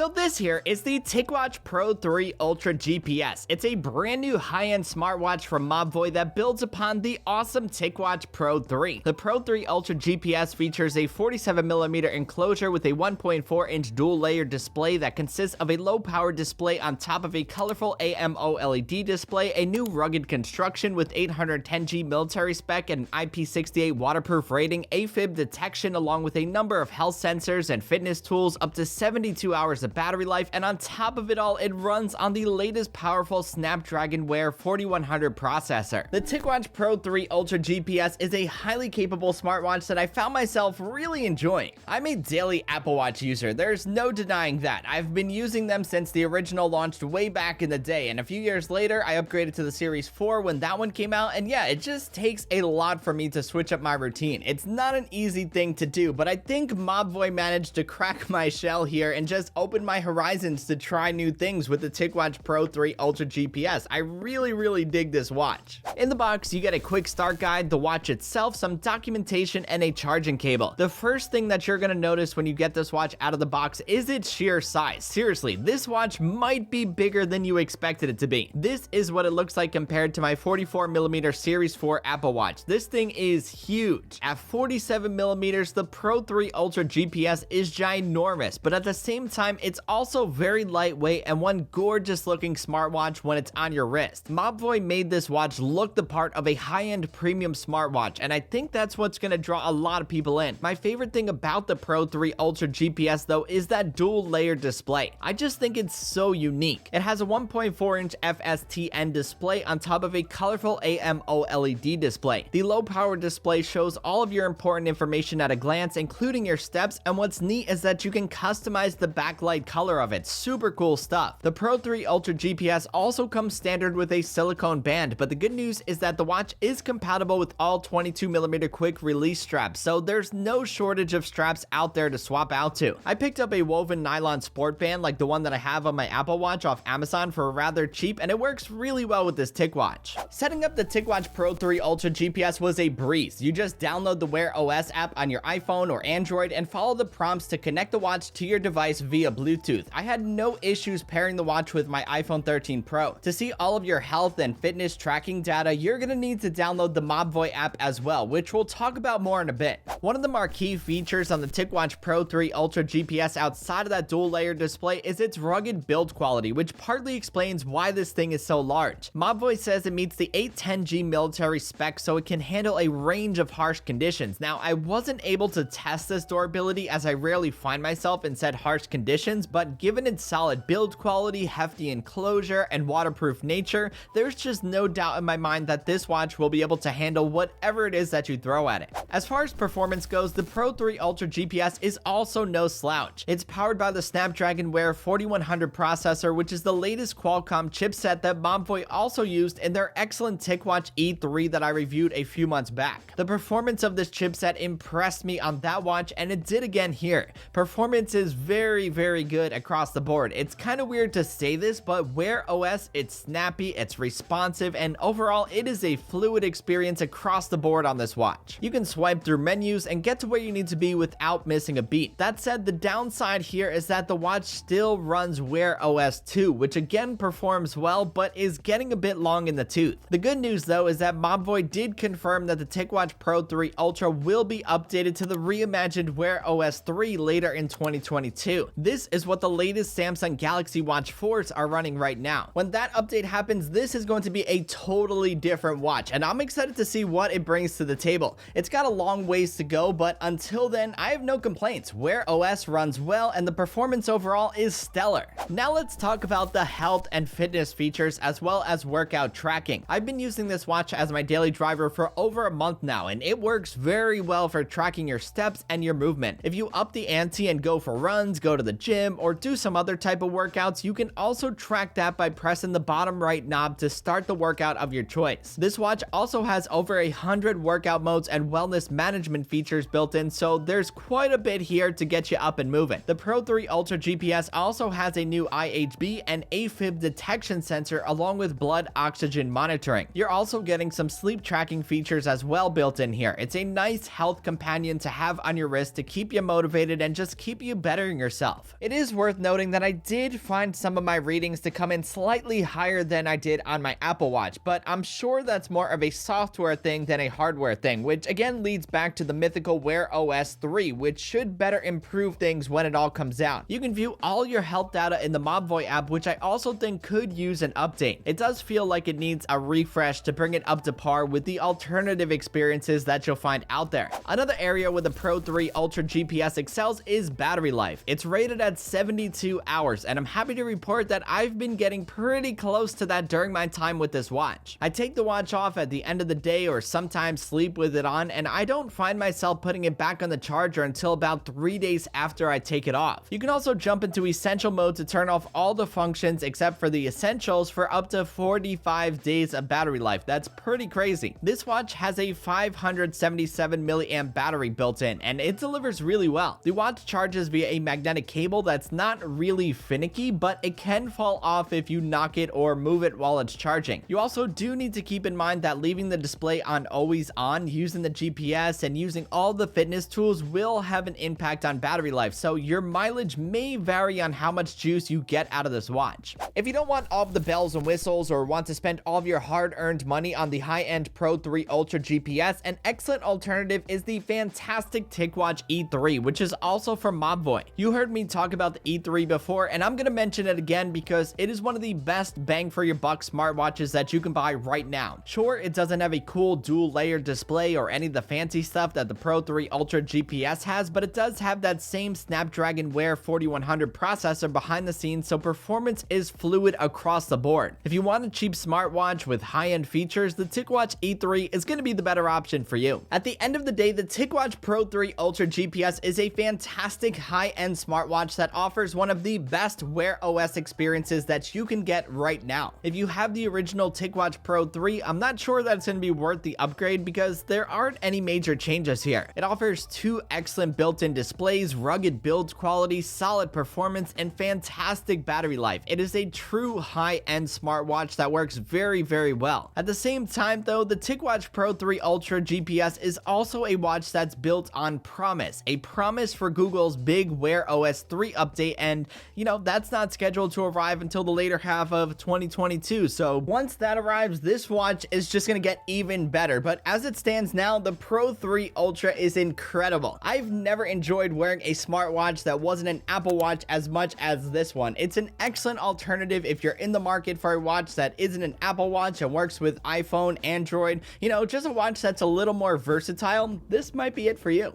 So this here is the Ticwatch Pro 3 Ultra GPS. It's a brand new high-end smartwatch from Mobvoi that builds upon the awesome Ticwatch Pro 3. The Pro 3 Ultra GPS features a 47mm enclosure with a 1.4-inch dual-layer display that consists of a low-power display on top of a colorful AMO LED display, a new rugged construction with 810G military spec and IP68 waterproof rating, AFib detection, along with a number of health sensors and fitness tools, up to 72 hours of battery life, and on top of it all, it runs on the latest powerful Snapdragon Wear 4100 processor. The Ticwatch Pro 3 Ultra GPS is a highly capable smartwatch that I found myself really enjoying. I'm a daily Apple Watch user, there's no denying that. I've been using them since the original launched way back in the day, and a few years later, I upgraded to the Series 4 when that one came out, and yeah, it just takes a lot for me to switch up my routine. It's not an easy thing to do, but I think Mobvoi managed to crack my shell here and just open my horizons to try new things with the Ticwatch Pro 3 Ultra GPS. I really dig this watch. In the box, you get a quick start guide, the watch itself, some documentation, and a charging cable. The first thing that you're gonna notice when you get this watch out of the box is its sheer size. Seriously, this watch might be bigger than you expected it to be. This is what it looks like compared to my 44mm Series 4 Apple Watch. This thing is huge. At 47mm, the Pro 3 Ultra GPS is ginormous, but at the same time, it's also very lightweight and one gorgeous looking smartwatch when it's on your wrist. Mobvoi made this watch look the part of a high-end premium smartwatch, and I think that's what's gonna draw a lot of people in. My favorite thing about the Pro 3 Ultra GPS though is that dual layer display. I just think it's so unique. It has a 1.4-inch FSTN display on top of a colorful AMO LED display. The low power display shows all of your important information at a glance, including your steps, and what's neat is that you can customize the backlight color of it. Super cool stuff. The Pro 3 Ultra GPS also comes standard with a silicone band, but the good news is that the watch is compatible with all 22mm quick release straps, so there's no shortage of straps out there to swap out to. I picked up a woven nylon sport band like the one that I have on my Apple Watch off Amazon for rather cheap, and it works really well with this Ticwatch. Setting up the Ticwatch Pro 3 Ultra GPS was a breeze. You just download the Wear OS app on your iPhone or Android and follow the prompts to connect the watch to your device via Bluetooth. I had no issues pairing the watch with my iPhone 13 Pro. To see all of your health and fitness tracking data, you're gonna need to download the Mobvoi app as well, which we'll talk about more in a bit. One of the marquee features on the Ticwatch Pro 3 Ultra GPS outside of that dual layer display is its rugged build quality, which partly explains why this thing is so large. Mobvoi says it meets the 810G military spec so it can handle a range of harsh conditions. Now, I wasn't able to test this durability as I rarely find myself in said harsh conditions, but given its solid build quality, hefty enclosure, and waterproof nature, there's just no doubt in my mind that this watch will be able to handle whatever it is that you throw at it. As far as performance goes, the Pro 3 Ultra GPS is also no slouch. It's powered by the Snapdragon Wear 4100 processor, which is the latest Qualcomm chipset that Mobvoi also used in their excellent Ticwatch E3 that I reviewed a few months back. The performance of this chipset impressed me on that watch, and it did again here. Performance is very good across the board. It's kind of weird to say this, but Wear OS, it's snappy, it's responsive, and overall it is a fluid experience across the board on this watch. You can swipe through menus and get to where you need to be without missing a beat. That said, the downside here is that the watch still runs Wear OS 2, which again performs well, but is getting a bit long in the tooth. The good news though is that Mobvoi did confirm that the Ticwatch Pro 3 Ultra will be updated to the reimagined Wear OS 3 later in 2022. This is what the latest Samsung Galaxy Watch 4s are running right now. When that update happens, this is going to be a totally different watch, and I'm excited to see what it brings to the table. It's got a long ways to go, but until then, I have no complaints. Wear OS runs well, and the performance overall is stellar. Now let's talk about the health and fitness features as well as workout tracking. I've been using this watch as my daily driver for over a month now, and it works very well for tracking your steps and your movement. If you up the ante and go for runs, go to the gym, or do some other type of workouts, you can also track that by pressing the bottom right knob to start the workout of your choice. This watch also has over 100 workout modes and wellness management features built in, so there's quite a bit here to get you up and moving. The Pro 3 Ultra GPS also has a new IHB and AFib detection sensor along with blood oxygen monitoring. You're also getting some sleep tracking features as well built in here. It's a nice health companion to have on your wrist to keep you motivated and just keep you bettering yourself. It It is worth noting that I did find some of my readings to come in slightly higher than I did on my Apple Watch, but I'm sure that's more of a software thing than a hardware thing, which again leads back to the mythical Wear OS 3, which should better improve things when it all comes out. You can view all your health data in the Mobvoi app, which I also think could use an update. It does feel like it needs a refresh to bring it up to par with the alternative experiences that you'll find out there. Another area where the Pro 3 Ultra GPS excels is battery life. It's rated at 72 hours, and I'm happy to report that I've been getting pretty close to that during my time with this watch. I take the watch off at the end of the day or sometimes sleep with it on, and I don't find myself putting it back on the charger until about 3 days after I take it off. You can also jump into essential mode to turn off all the functions except for the essentials for up to 45 days of battery life. That's pretty crazy. This watch has a 577 milliamp battery built in, and it delivers really well. The watch charges via a magnetic cable that's not really finicky, but it can fall off if you knock it or move it while it's charging. You also do need to keep in mind that leaving the display on always on, using the GPS, and using all the fitness tools will have an impact on battery life, so your mileage may vary on how much juice you get out of this watch. If you don't want all of the bells and whistles or want to spend all of your hard-earned money on the high-end Pro 3 Ultra GPS, an excellent alternative is the fantastic Ticwatch E3, which is also from Mobvoi. You heard me talk about the E3 before, and I'm gonna mention it again because it is one of the best bang for your buck smartwatches that you can buy right now. Sure, it doesn't have a cool dual layer display or any of the fancy stuff that the Pro 3 Ultra GPS has, but it does have that same Snapdragon Wear 4100 processor behind the scenes, so performance is fluid across the board. If you want a cheap smartwatch with high-end features, the Ticwatch E3 is going to be the better option for you. At the end of the day, the Ticwatch Pro 3 Ultra GPS is a fantastic high-end smartwatch that offers one of the best Wear OS experiences that you can get right now. If you have the original Ticwatch Pro 3, I'm not sure that it's going to be worth the upgrade because there aren't any major changes here. It offers two excellent built-in displays, rugged build quality, solid performance, and fantastic battery life. It is a true high-end smartwatch that works very, very well. At the same time though, the Ticwatch Pro 3 Ultra GPS is also a watch that's built on promise, a promise for Google's big Wear OS 3 update, and you know, that's not scheduled to arrive until the later half of 2022. So once that arrives, this watch is just gonna get even better. But as it stands now, the Pro 3 Ultra is incredible. I've never enjoyed wearing a smartwatch that wasn't an Apple Watch as much as this one. It's an excellent alternative if you're in the market for a watch that isn't an Apple Watch and works with iPhone, Android, you know, just a watch that's a little more versatile. This might be it for you.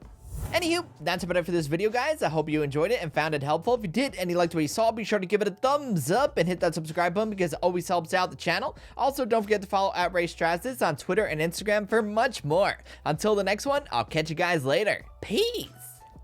Anywho, that's about it for this video, guys. I hope you enjoyed it and found it helpful. If you did and you liked what you saw, be sure to give it a thumbs up and hit that subscribe button because it always helps out the channel. Also, don't forget to follow at Raymond Strazdas on Twitter and Instagram for much more. Until the next one, I'll catch you guys later. Peace!